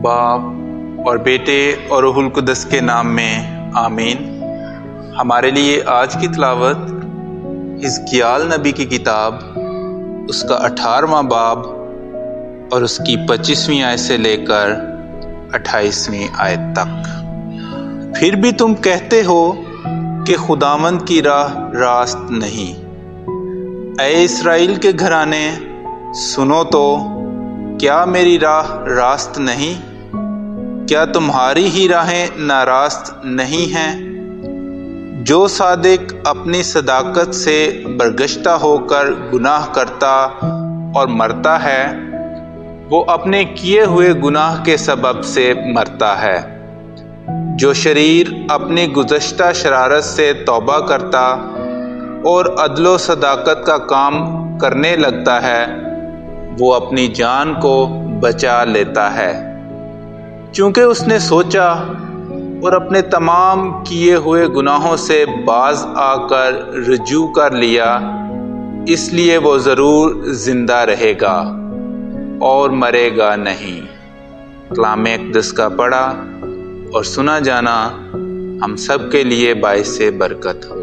बाप और बेटे और रूहुल कुद्दस के नाम में आमीन। हमारे लिए आज की तिलावत हिजकिय्याल नबी की किताब उसका 18वां बाब और उसकी 25वीं आयत से लेकर 28वीं आयत तक। फिर भी तुम कहते हो कि खुदावंद की राह रास्त नहीं। ऐ इस्राएल के घराने, सुनो तो, क्या मेरी राह रास्त नहीं? क्या तुम्हारी ही राहें नारास्त नहीं हैं? जो सादिक अपनी सदाकत से बरगश्ता होकर गुनाह करता और मरता है, वो अपने किए हुए गुनाह के सबब से मरता है। जो शरीर अपनी गुज़श्ता शरारत से तौबा करता और अदलो सदाकत का काम करने लगता है, वो अपनी जान को बचा लेता है। क्योंकि उसने सोचा और अपने तमाम किए हुए गुनाहों से बाज आकर रुजू कर लिया, इसलिए वो ज़रूर ज़िंदा रहेगा और मरेगा नहीं। कलाम अक़दस का पढ़ा और सुना जाना हम सब के लिए बाइस बरकत हो।